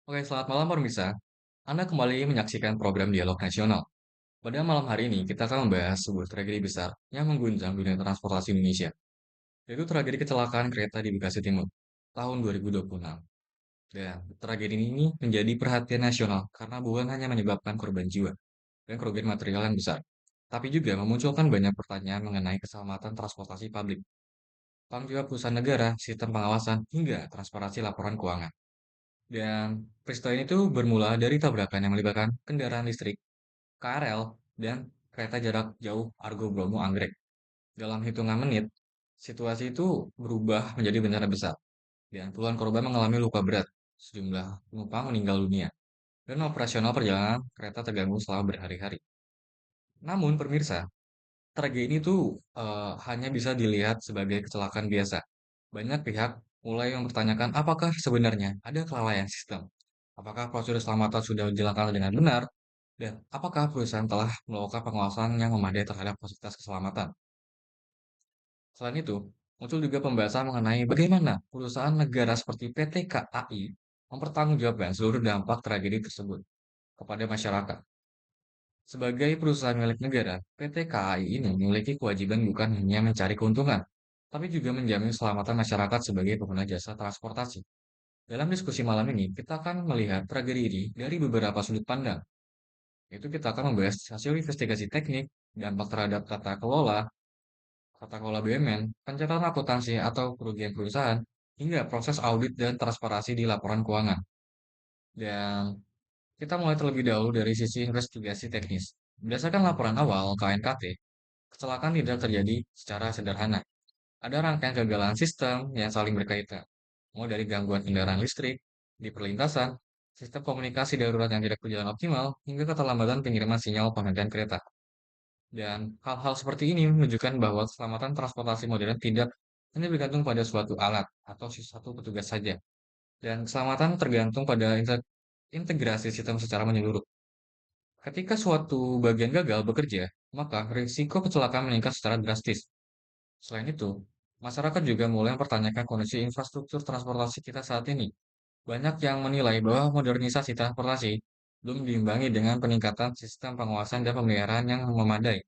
Oke, selamat malam pemirsa. Anda kembali menyaksikan program Dialog Nasional. Pada malam hari ini, kita akan membahas sebuah tragedi besar yang mengguncang dunia transportasi Indonesia, yaitu tragedi kecelakaan kereta di Bekasi Timur tahun 2026. Dan tragedi ini menjadi perhatian nasional karena bukan hanya menyebabkan korban jiwa dan kerugian material yang besar, tapi juga memunculkan banyak pertanyaan mengenai keselamatan transportasi publik, tanggung jawab perusahaan negara, sistem pengawasan, hingga transparansi laporan keuangan. Dan peristiwa ini tuh bermula dari tabrakan yang melibatkan kendaraan listrik, KRL, dan kereta jarak jauh Argo Bromo Anggrek. Dalam hitungan menit, situasi itu berubah menjadi bencana besar, dan puluhan korban mengalami luka berat. Sejumlah penumpang meninggal dunia, dan operasional perjalanan kereta terganggu selama berhari-hari. Namun, pemirsa, tragedi ini tuh hanya bisa dilihat sebagai kecelakaan biasa. Banyak pihak mulai mempertanyakan apakah sebenarnya ada kelalaian sistem, apakah prosedur keselamatan sudah dijalankan dengan benar, dan apakah perusahaan telah melakukan pengawasan yang memadai terhadap fasilitas keselamatan. Selain itu, muncul juga pembahasan mengenai bagaimana perusahaan negara seperti PT KAI mempertanggungjawabkan seluruh dampak tragedi tersebut kepada masyarakat. Sebagai perusahaan milik negara, PT KAI ini memiliki kewajiban bukan hanya mencari keuntungan, tapi juga menjamin keselamatan masyarakat sebagai pengguna jasa transportasi. Dalam diskusi malam ini, kita akan melihat tragedi ini dari beberapa sudut pandang. Itu kita akan membahas hasil investigasi teknik, dampak terhadap tata kelola BUMN, pencatatan akuntansi atau kerugian perusahaan, hingga proses audit dan transparansi di laporan keuangan. Dan kita mulai terlebih dahulu dari sisi investigasi teknis. Berdasarkan laporan awal KNKT, kecelakaan tidak terjadi secara sederhana. Ada rangkaian kegagalan sistem yang saling berkaitan, mulai dari gangguan kendaraan listrik di perlintasan, sistem komunikasi darurat yang tidak berjalan optimal, hingga keterlambatan pengiriman sinyal penghentian kereta. Dan hal-hal seperti ini menunjukkan bahwa keselamatan transportasi modern tidak hanya bergantung pada suatu alat atau satu petugas saja. Dan keselamatan tergantung pada integrasi sistem secara menyeluruh. Ketika suatu bagian gagal bekerja, maka risiko kecelakaan meningkat secara drastis. Selain itu, masyarakat juga mulai mempertanyakan kondisi infrastruktur transportasi kita saat ini. Banyak yang menilai bahwa modernisasi transportasi belum diimbangi dengan peningkatan sistem pengawasan dan pemeliharaan yang memadai.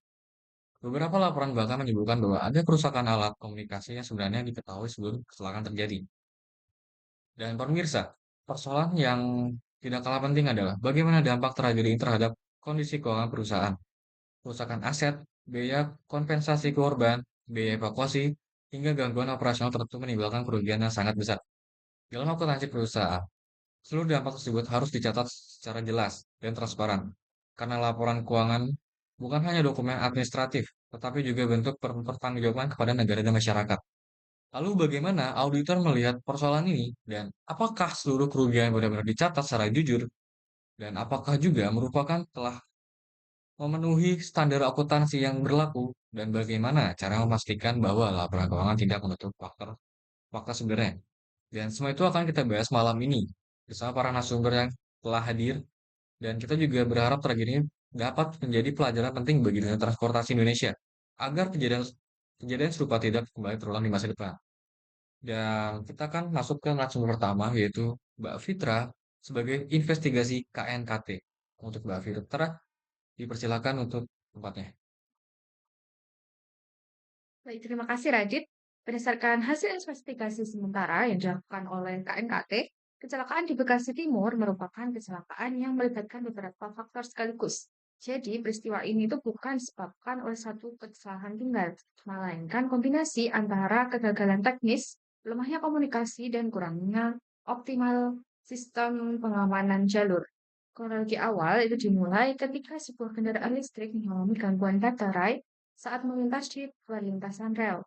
Beberapa laporan bahkan menyebutkan bahwa ada kerusakan alat komunikasi yang sebenarnya diketahui sebelum kecelakaan terjadi. Dan pemirsa, persoalan yang tidak kalah penting adalah bagaimana dampak tragedi ini terhadap kondisi keuangan perusahaan, kerusakan aset, biaya kompensasi korban, biaya evakuasi, hingga gangguan operasional tertentu menimbulkan kerugian yang sangat besar. Dalam akuntansi perusahaan, seluruh dampak tersebut harus dicatat secara jelas dan transparan, karena laporan keuangan bukan hanya dokumen administratif, tetapi juga bentuk pertanggungjawaban kepada negara dan masyarakat. Lalu bagaimana auditor melihat persoalan ini, dan apakah seluruh kerugian benar-benar dicatat secara jujur, dan apakah juga merupakan telah memenuhi standar akuntansi yang berlaku, dan bagaimana cara memastikan bahwa laporan keuangan tidak menutup fakta sebenarnya. Dan semua itu akan kita bahas malam ini bersama para narasumber yang telah hadir, dan kita juga berharap tragedi ini dapat menjadi pelajaran penting bagi dunia transportasi Indonesia agar kejadian kejadian serupa tidak kembali terulang di masa depan. Dan kita akan masuk ke narasumber pertama yaitu Mbak Fitra sebagai investigasi KNKT. Untuk Mbak Fitra, dipersilakan untuk tempatnya. Baik, terima kasih Radit. Berdasarkan hasil investigasi sementara yang dilakukan oleh KNKT, kecelakaan di Bekasi Timur merupakan kecelakaan yang melibatkan beberapa faktor sekaligus. Jadi, peristiwa ini tuh bukan disebabkan oleh satu kesalahan tunggal, melainkan kombinasi antara kegagalan teknis, lemahnya komunikasi, dan kurangnya optimal sistem pengamanan jalur. Kronologi awal itu dimulai ketika sebuah kendaraan listrik mengalami gangguan baterai saat melintas di perlintasan rel.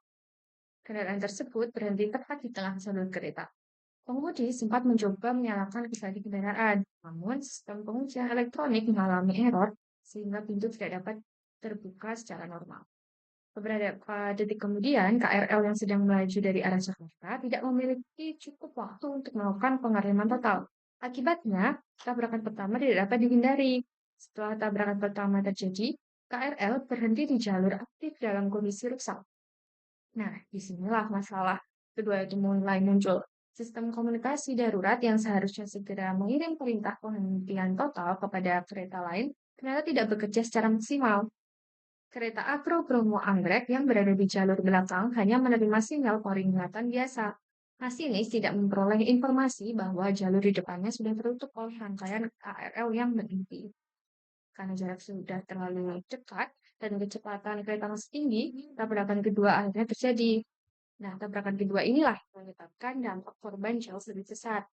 Kendaraan tersebut berhenti tepat di tengah jalur kereta. Pengemudi sempat mencoba menyalakan kendali kendaraan, namun sistem pengujian elektronik mengalami error sehingga pintu tidak dapat terbuka secara normal. Beberapa detik kemudian, KRL yang sedang melaju dari arah Jakarta tidak memiliki cukup waktu untuk melakukan pengereman total. Akibatnya, tabrakan pertama tidak dapat dihindari. Setelah tabrakan pertama terjadi, KRL berhenti di jalur aktif dalam kondisi rusak. Nah, disinilah masalah kedua itu mulai muncul. Sistem komunikasi darurat yang seharusnya segera mengirim perintah penghentian total kepada kereta lain ternyata tidak bekerja secara maksimal. Kereta Agro Bromo Anggrek yang berada di jalur belakang hanya menerima sinyal peringatan biasa. Masinis tidak memperoleh informasi bahwa jalur di depannya sudah tertutup oleh rangkaian KRL yang berhenti. Karena jarak sudah terlalu dekat dan kecepatan kereta masih tinggi, tabrakan kedua akhirnya terjadi. Nah, tabrakan kedua inilah yang menyebabkan dampak korban jauh lebih besar.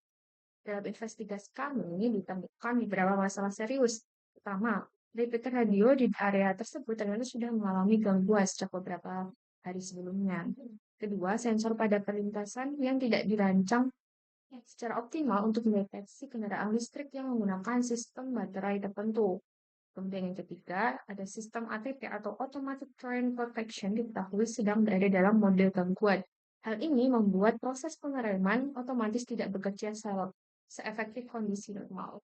Dalam investigasi kami ditemukan beberapa masalah serius. Pertama, repeater radio di area tersebut ternyata sudah mengalami gangguan sejak beberapa hari sebelumnya. Kedua, sensor pada perlintasan yang tidak dirancang secara optimal untuk mendeteksi kendaraan listrik yang menggunakan sistem baterai tertentu. Kemudian yang ketiga, ada sistem ATP atau Automatic Train Protection diketahui sedang berada dalam mode gangguan. Hal ini membuat proses pengereman otomatis tidak bekerja seefektif kondisi normal.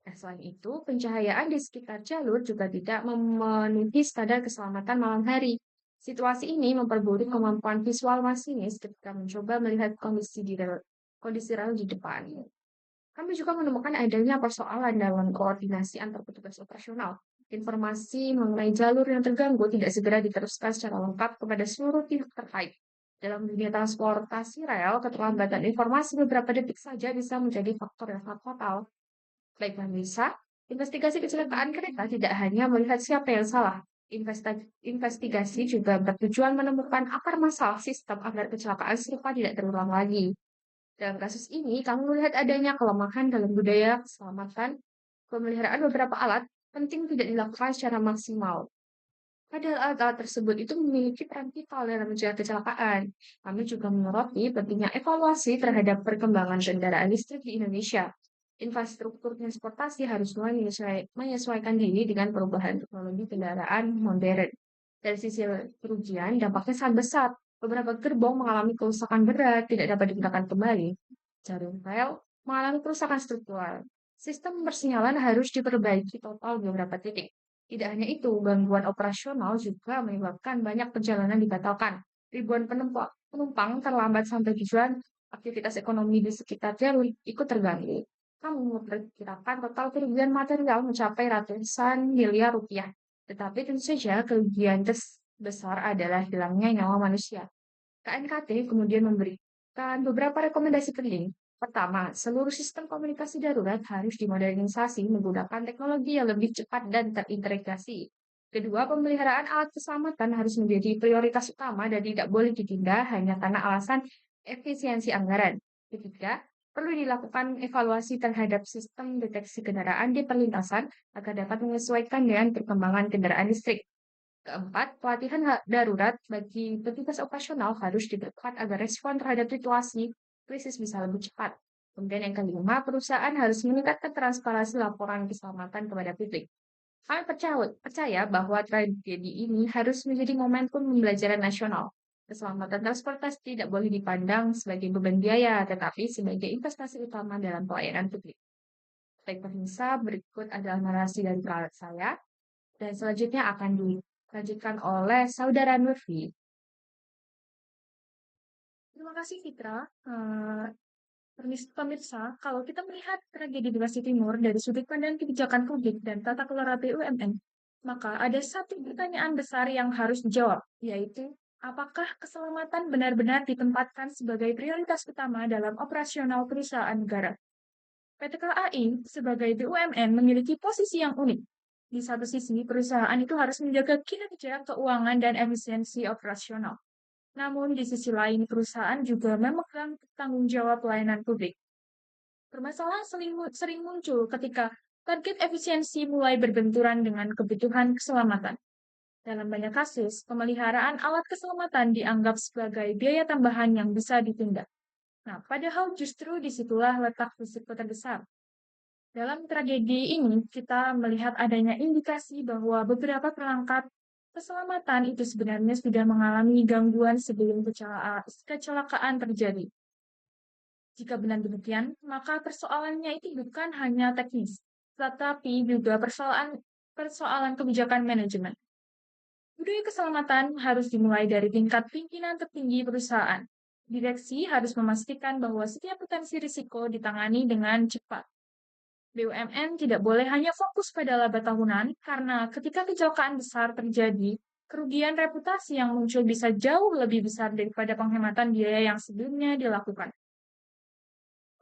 Nah, selain itu, pencahayaan di sekitar jalur juga tidak memenuhi standar keselamatan malam hari. Situasi ini memperburuk kemampuan visual masinis ketika mencoba melihat kondisi rel di depan. Kami juga menemukan adanya persoalan dalam koordinasi antar petugas operasional. Informasi mengenai jalur yang terganggu tidak segera diteruskan secara lengkap kepada seluruh pihak terkait. Dalam dunia transportasi rel, keterlambatan informasi beberapa detik saja bisa menjadi faktor yang sangat fatal. Baik pemirsa, investigasi kecelakaan kereta tidak hanya melihat siapa yang salah. Investigasi juga bertujuan menemukan akar masalah sistem agar kecelakaan serupa tidak terulang lagi. Dalam kasus ini, kami melihat adanya kelemahan dalam budaya keselamatan, pemeliharaan beberapa alat penting tidak dilakukan secara maksimal. Padahal alat-alat tersebut itu memiliki peran vital dalam mencegah kecelakaan. Kami juga menyoroti pentingnya evaluasi terhadap perkembangan kendaraan listrik di Indonesia. Infrastruktur transportasi harus mulai menyesuaikan diri dengan perubahan teknologi kendaraan modern. Dari sisi kerugian, dampaknya sangat besar. Beberapa gerbong mengalami kerusakan berat, tidak dapat digunakan kembali. Jarum rel mengalami kerusakan struktural. Sistem persinyalan harus diperbaiki total di beberapa titik. Tidak hanya itu, gangguan operasional juga menyebabkan banyak perjalanan dibatalkan. Ribuan penumpang terlambat sampai tujuan, aktivitas ekonomi di sekitar jalur ikut terganggu. Kamu memperkirakan total kerugian material mencapai ratusan miliar rupiah. Tetapi tentu saja kerugian terbesar adalah hilangnya nyawa manusia. KNKT kemudian memberikan beberapa rekomendasi penting. Pertama, seluruh sistem komunikasi darurat harus dimodernisasi menggunakan teknologi yang lebih cepat dan terintegrasi. Kedua, pemeliharaan alat keselamatan harus menjadi prioritas utama dan tidak boleh ditunda hanya karena alasan efisiensi anggaran. Ketiga, perlu dilakukan evaluasi terhadap sistem deteksi kendaraan di perlintasan agar dapat menyesuaikan dengan perkembangan kendaraan listrik. Keempat, pelatihan darurat bagi petugas operasional harus diperkuat agar respon terhadap situasi krisis bisa lebih cepat. Kemudian yang kelima, perusahaan harus meningkatkan transparansi laporan keselamatan kepada publik. Kami percaya bahwa tragedi ini harus menjadi momentum pembelajaran nasional. Keselamatan transportasi tidak boleh dipandang sebagai beban biaya, tetapi sebagai investasi utama dalam pelayanan publik. Baik pemirsa, berikut adalah narasi dari pelaut saya, dan selanjutnya akan dilanjutkan oleh Saudara Nurfi. Terima kasih Fitra. Pemirsa, kalau kita melihat tragedi Bekasi Timur dari sudut pandang kebijakan publik dan tata kelola BUMN, maka ada satu pertanyaan besar yang harus dijawab, yaitu apakah keselamatan benar-benar ditempatkan sebagai prioritas utama dalam operasional perusahaan negara? PT KAI sebagai BUMN memiliki posisi yang unik. Di satu sisi, perusahaan itu harus menjaga kinerja keuangan dan efisiensi operasional. Namun, di sisi lain, perusahaan juga memegang tanggung jawab pelayanan publik. Permasalahan sering muncul ketika target efisiensi mulai berbenturan dengan kebutuhan keselamatan. Dalam banyak kasus, pemeliharaan alat keselamatan dianggap sebagai biaya tambahan yang bisa ditunda. Nah, padahal justru disitulah letak risiko terbesar. Dalam tragedi ini, kita melihat adanya indikasi bahwa beberapa perangkat keselamatan itu sebenarnya sudah mengalami gangguan sebelum kecelakaan terjadi. Jika benar demikian, maka persoalannya itu bukan hanya teknis, tetapi juga persoalan kebijakan manajemen. Budaya keselamatan harus dimulai dari tingkat pimpinan tertinggi perusahaan. Direksi harus memastikan bahwa setiap potensi risiko ditangani dengan cepat. BUMN tidak boleh hanya fokus pada laba tahunan, karena ketika kecelakaan besar terjadi, kerugian reputasi yang muncul bisa jauh lebih besar daripada penghematan biaya yang sebelumnya dilakukan.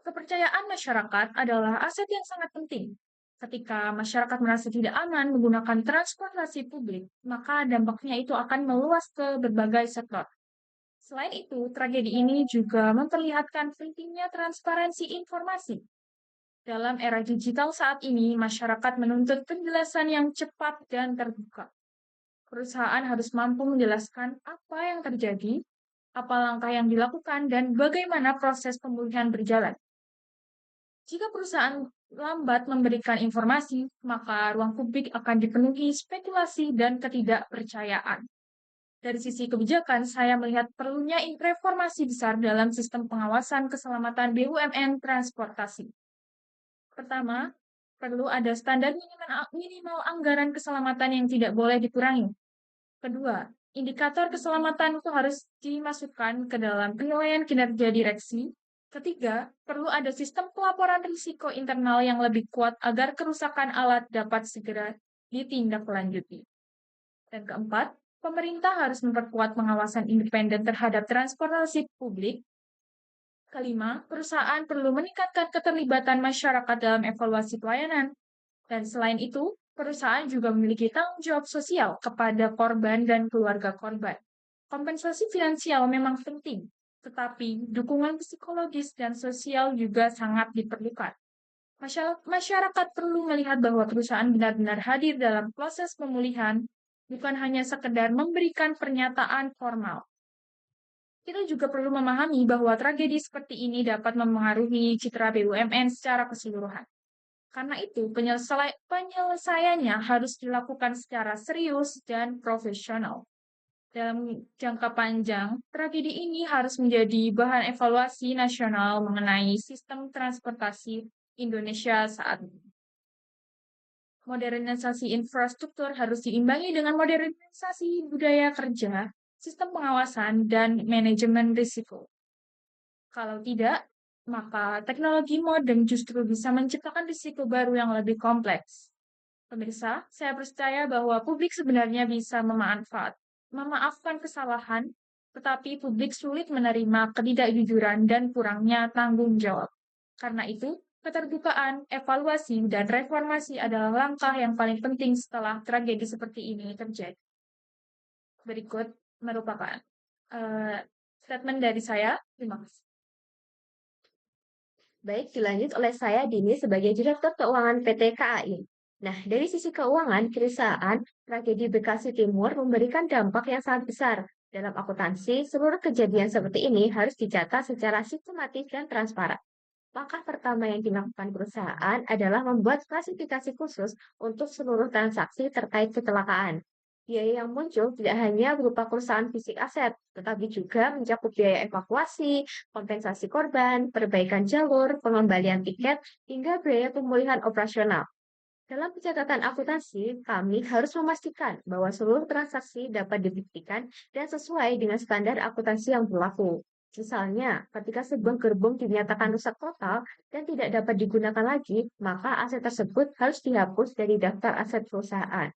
Kepercayaan masyarakat adalah aset yang sangat penting. Ketika masyarakat merasa tidak aman menggunakan transportasi publik, maka dampaknya itu akan meluas ke berbagai sektor. Selain itu, tragedi ini juga memperlihatkan pentingnya transparansi informasi. Dalam era digital saat ini, masyarakat menuntut penjelasan yang cepat dan terbuka. Perusahaan harus mampu menjelaskan apa yang terjadi, apa langkah yang dilakukan, dan bagaimana proses pemulihan berjalan. Jika perusahaan lambat memberikan informasi, maka ruang publik akan dipenuhi spekulasi dan ketidakpercayaan. Dari sisi kebijakan, saya melihat perlunya reformasi besar dalam sistem pengawasan keselamatan BUMN transportasi. Pertama, perlu ada standar minimal anggaran keselamatan yang tidak boleh dikurangi. Kedua, indikator keselamatan itu harus dimasukkan ke dalam penilaian kinerja direksi. Ketiga, perlu ada sistem pelaporan risiko internal yang lebih kuat agar kerusakan alat dapat segera ditindaklanjuti. Dan keempat, pemerintah harus memperkuat pengawasan independen terhadap transportasi publik. Kelima, perusahaan perlu meningkatkan keterlibatan masyarakat dalam evaluasi pelayanan. Dan selain itu, perusahaan juga memiliki tanggung jawab sosial kepada korban dan keluarga korban. Kompensasi finansial memang penting, tetapi dukungan psikologis dan sosial juga sangat diperlukan. Masyarakat perlu melihat bahwa perusahaan benar-benar hadir dalam proses pemulihan, bukan hanya sekedar memberikan pernyataan formal. Kita juga perlu memahami bahwa tragedi seperti ini dapat mempengaruhi citra BUMN secara keseluruhan. Karena itu, penyelesaiannya harus dilakukan secara serius dan profesional. Dalam jangka panjang, tragedi ini harus menjadi bahan evaluasi nasional mengenai sistem transportasi Indonesia saat ini. Modernisasi infrastruktur harus diimbangi dengan modernisasi budaya kerja, sistem pengawasan, dan manajemen risiko. Kalau tidak, maka teknologi modern justru bisa menciptakan risiko baru yang lebih kompleks. Pemirsa, saya percaya bahwa publik sebenarnya bisa memaafkan kesalahan, tetapi publik sulit menerima ketidakjujuran dan kurangnya tanggung jawab. Karena itu, keterbukaan, evaluasi, dan reformasi adalah langkah yang paling penting setelah tragedi seperti ini terjadi. Berikut merupakan statement dari saya. Terima kasih. Baik, dilanjut oleh saya Dini sebagai Direktur Keuangan PT KAI. Nah, dari sisi keuangan, perusahaan tragedi Bekasi Timur memberikan dampak yang sangat besar. Dalam akuntansi, seluruh kejadian seperti ini harus dicatat secara sistematis dan transparan. Langkah pertama yang dilakukan perusahaan adalah membuat klasifikasi khusus untuk seluruh transaksi terkait kecelakaan. Biaya yang muncul tidak hanya berupa kerusakan fisik aset, tetapi juga mencakup biaya evakuasi, kompensasi korban, perbaikan jalur, pengembalian tiket, hingga biaya pemulihan operasional. Dalam pencatatan akuntansi, kami harus memastikan bahwa seluruh transaksi dapat dibuktikan dan sesuai dengan standar akuntansi yang berlaku. Misalnya, ketika sebuah gerbong dinyatakan rusak total dan tidak dapat digunakan lagi, maka aset tersebut harus dihapus dari daftar aset perusahaan.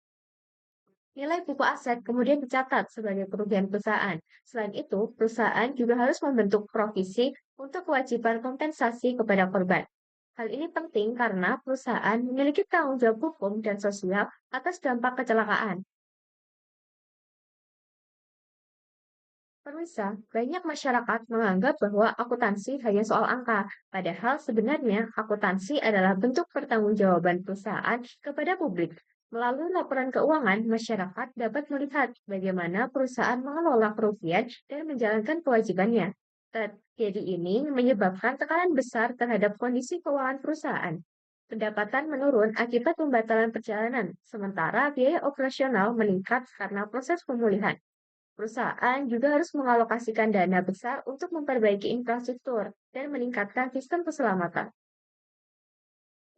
Nilai buku aset kemudian dicatat sebagai kerugian perusahaan. Selain itu, perusahaan juga harus membentuk provisi untuk kewajiban kompensasi kepada korban. Hal ini penting karena perusahaan memiliki tanggung jawab hukum dan sosial atas dampak kecelakaan. Pemirsa, banyak masyarakat menganggap bahwa akuntansi hanya soal angka, padahal sebenarnya akuntansi adalah bentuk pertanggungjawaban perusahaan kepada publik. Melalui laporan keuangan, masyarakat dapat melihat bagaimana perusahaan mengelola kerugian dan menjalankan kewajibannya. Tragedi ini menyebabkan tekanan besar terhadap kondisi keuangan perusahaan. Pendapatan menurun akibat pembatalan perjalanan, sementara biaya operasional meningkat karena proses pemulihan. Perusahaan juga harus mengalokasikan dana besar untuk memperbaiki infrastruktur dan meningkatkan sistem keselamatan.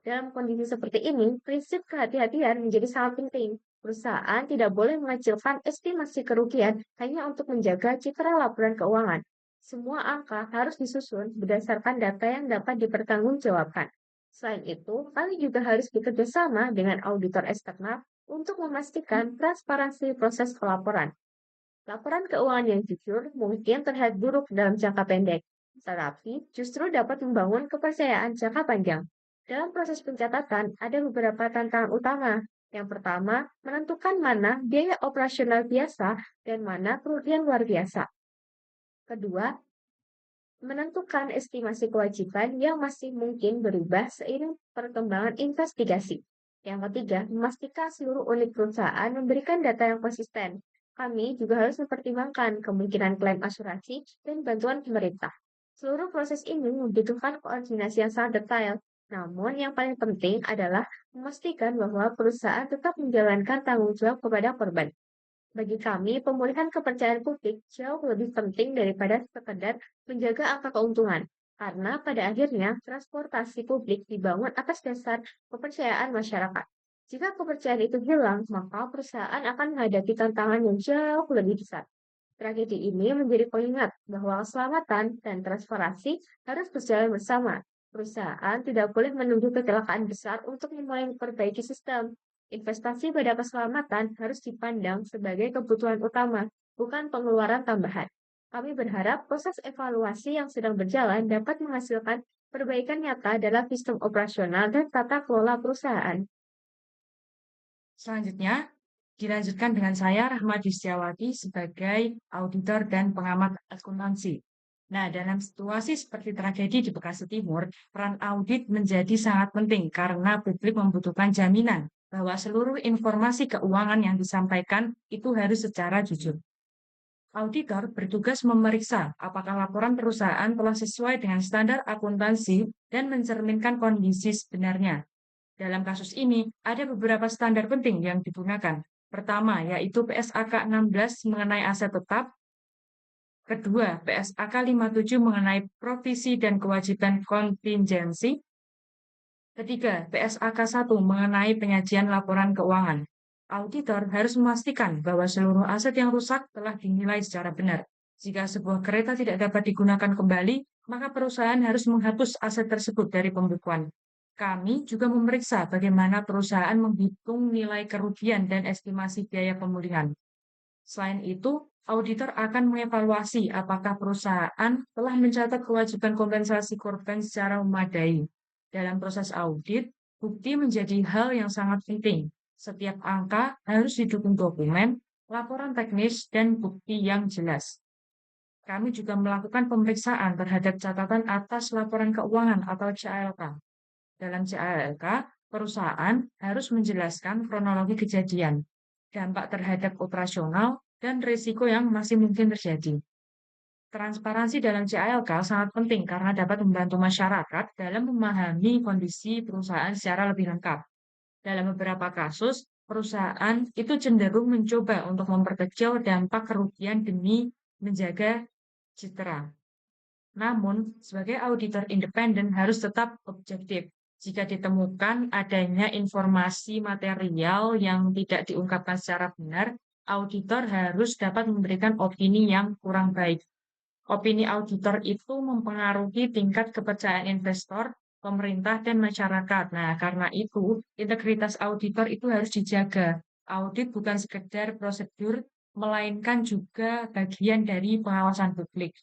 Dalam kondisi seperti ini, prinsip kehati-hatian menjadi sangat penting. Perusahaan tidak boleh mengecilkan estimasi kerugian hanya untuk menjaga citra laporan keuangan. Semua angka harus disusun berdasarkan data yang dapat dipertanggungjawabkan. Selain itu, kami juga harus bekerja sama dengan auditor eksternal untuk memastikan transparansi proses pelaporan. Laporan keuangan yang jujur mungkin terlihat buruk dalam jangka pendek, tetapi justru dapat membangun kepercayaan jangka panjang. Dalam proses pencatatan, ada beberapa tantangan utama. Yang pertama, menentukan mana biaya operasional biasa dan mana kerugian luar biasa. Kedua, menentukan estimasi kewajiban yang masih mungkin berubah seiring perkembangan investigasi. Yang ketiga, memastikan seluruh unit perusahaan memberikan data yang konsisten. Kami juga harus mempertimbangkan kemungkinan klaim asuransi dan bantuan pemerintah. Seluruh proses ini membutuhkan koordinasi yang sangat detail. Namun, yang paling penting adalah memastikan bahwa perusahaan tetap menjalankan tanggung jawab kepada korban. Bagi kami, pemulihan kepercayaan publik jauh lebih penting daripada sekedar menjaga angka keuntungan. Karena pada akhirnya, transportasi publik dibangun atas dasar kepercayaan masyarakat. Jika kepercayaan itu hilang, maka perusahaan akan menghadapi tantangan yang jauh lebih besar. Tragedi ini menjadi pengingat bahwa keselamatan dan transparansi harus berjalan bersama. Perusahaan tidak boleh menunggu kecelakaan besar untuk memulai memperbaiki sistem. Investasi pada keselamatan harus dipandang sebagai kebutuhan utama, bukan pengeluaran tambahan. Kami berharap proses evaluasi yang sedang berjalan dapat menghasilkan perbaikan nyata dalam sistem operasional dan tata kelola perusahaan. Selanjutnya, dilanjutkan dengan saya, Rahma Distiawati, sebagai auditor dan pengamat akuntansi. Nah, dalam situasi seperti tragedi di Bekasi Timur, peran audit menjadi sangat penting karena publik membutuhkan jaminan bahwa seluruh informasi keuangan yang disampaikan itu harus secara jujur. Auditor bertugas memeriksa apakah laporan perusahaan telah sesuai dengan standar akuntansi dan mencerminkan kondisi sebenarnya. Dalam kasus ini, ada beberapa standar penting yang digunakan. Pertama, yaitu PSAK 16 mengenai aset tetap. Kedua, PSAK 57 mengenai provisi dan kewajiban kontingensi. Ketiga, PSAK 1 mengenai penyajian laporan keuangan. Auditor harus memastikan bahwa seluruh aset yang rusak telah dinilai secara benar. Jika sebuah kereta tidak dapat digunakan kembali, maka perusahaan harus menghapus aset tersebut dari pembukuan. Kami juga memeriksa bagaimana perusahaan menghitung nilai kerugian dan estimasi biaya pemulihan. Selain itu, auditor akan mengevaluasi apakah perusahaan telah mencatat kewajiban kompensasi korban secara memadai. Dalam proses audit, bukti menjadi hal yang sangat penting. Setiap angka harus didukung dokumen, laporan teknis, dan bukti yang jelas. Kami juga melakukan pemeriksaan terhadap catatan atas laporan keuangan atau CALK. Dalam CALK, perusahaan harus menjelaskan kronologi kejadian, dampak terhadap operasional, dan risiko yang masih mungkin terjadi. Transparansi dalam CALK sangat penting karena dapat membantu masyarakat dalam memahami kondisi perusahaan secara lebih lengkap. Dalam beberapa kasus, perusahaan itu cenderung mencoba untuk memperkecil dampak kerugian demi menjaga citra. Namun, sebagai auditor independen harus tetap objektif. Jika ditemukan adanya informasi material yang tidak diungkapkan secara benar, auditor harus dapat memberikan opini yang kurang baik. Opini auditor itu mempengaruhi tingkat kepercayaan investor, pemerintah, dan masyarakat. Nah, karena itu, integritas auditor itu harus dijaga. Audit bukan sekedar prosedur, melainkan juga bagian dari pengawasan publik.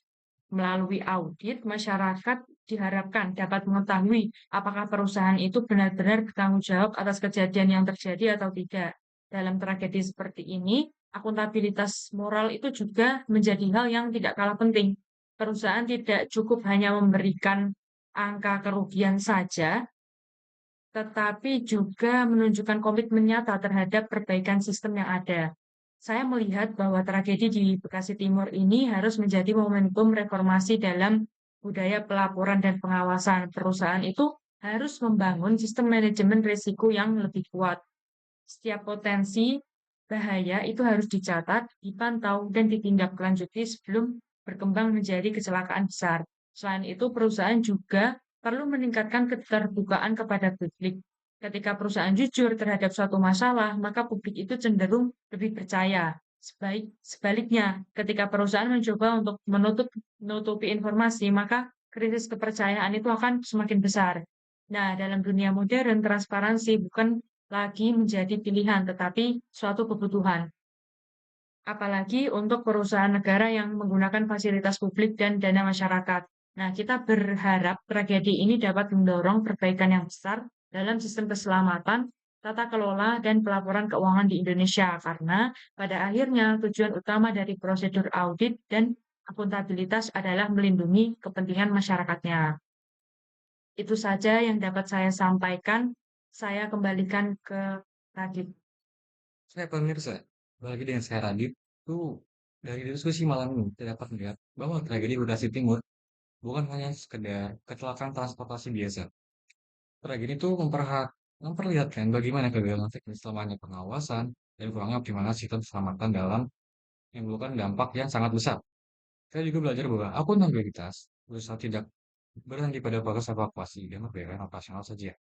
Melalui audit, masyarakat diharapkan dapat mengetahui apakah perusahaan itu benar-benar bertanggung jawab atas kejadian yang terjadi atau tidak. Dalam tragedi seperti ini, akuntabilitas moral itu juga menjadi hal yang tidak kalah penting. Perusahaan tidak cukup hanya memberikan angka kerugian saja, tetapi juga menunjukkan komitmen nyata terhadap perbaikan sistem yang ada. Saya melihat bahwa tragedi di Bekasi Timur ini harus menjadi momentum reformasi dalam budaya pelaporan dan pengawasan. Perusahaan itu harus membangun sistem manajemen risiko yang lebih kuat. Setiap potensi bahaya itu harus dicatat, dipantau, dan ditindaklanjuti sebelum berkembang menjadi kecelakaan besar. Selain itu, perusahaan juga perlu meningkatkan keterbukaan kepada publik. Ketika perusahaan jujur terhadap suatu masalah, maka publik itu cenderung lebih percaya. Sebaliknya, ketika perusahaan mencoba untuk menutupi informasi, maka krisis kepercayaan itu akan semakin besar. Nah, dalam dunia modern, transparansi bukan lagi menjadi pilihan, tetapi suatu kebutuhan. Apalagi untuk perusahaan negara yang menggunakan fasilitas publik dan dana masyarakat. Nah, kita berharap tragedi ini dapat mendorong perbaikan yang besar dalam sistem keselamatan, tata kelola, dan pelaporan keuangan di Indonesia, karena pada akhirnya tujuan utama dari prosedur audit dan akuntabilitas adalah melindungi kepentingan masyarakatnya. Itu saja yang dapat saya sampaikan. Saya kembalikan ke Radit. Saya pemirsa, bagi dengan saya Radit, tuh dari diskusi malam ini kita dapat melihat bahwa tragedi Bekasi Timur bukan hanya sekedar kecelakaan transportasi biasa. Tragedi itu memperlihatkan bagaimana kegagalan teknis lamanya pengawasan dan kurangnya optimalisasi sistem keselamatan dalam menimbulkan dampak yang sangat besar. Saya juga belajar bahwa akuntabilitas berusaha tidak berhenti pada proses evakuasi dan pembayaran operasional saja.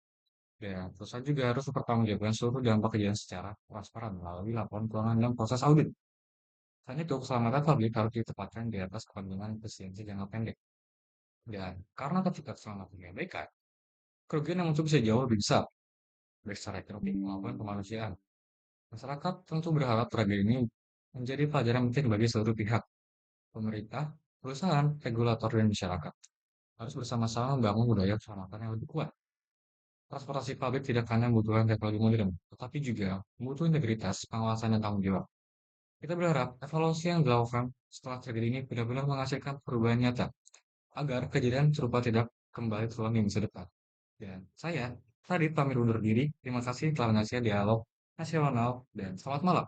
Dan perusahaan juga harus mempertanggungjawabkan seluruh dampak kejadian secara transparan melalui laporan keuangan dan proses audit. Selain itu, keselamatan publik harus ditempatkan di atas kepentingan efisiensi jangka pendek. Dan karena ketika keselamatan diabaikan, kerugian yang muncul bisa jauh lebih besar, baik secara ekonomi maupun kemanusiaan. Masyarakat tentu berharap tragedi ini menjadi pelajaran penting bagi seluruh pihak, pemerintah, perusahaan, regulator, dan masyarakat. Harus bersama-sama membangun budaya keselamatan yang lebih kuat. Transportasi publik tidak hanya membutuhkan teknologi modern, tetapi juga membutuhkan integritas, pengawasan, dan tanggung jawab. Kita berharap evaluasi yang dilakukan setelah tragedi ini benar-benar menghasilkan perubahan nyata, agar kejadian serupa tidak kembali terulang di masa depan. Dan saya, tadi pamit undur diri. Terima kasih telah menyaksikan dialog nasional dan selamat malam.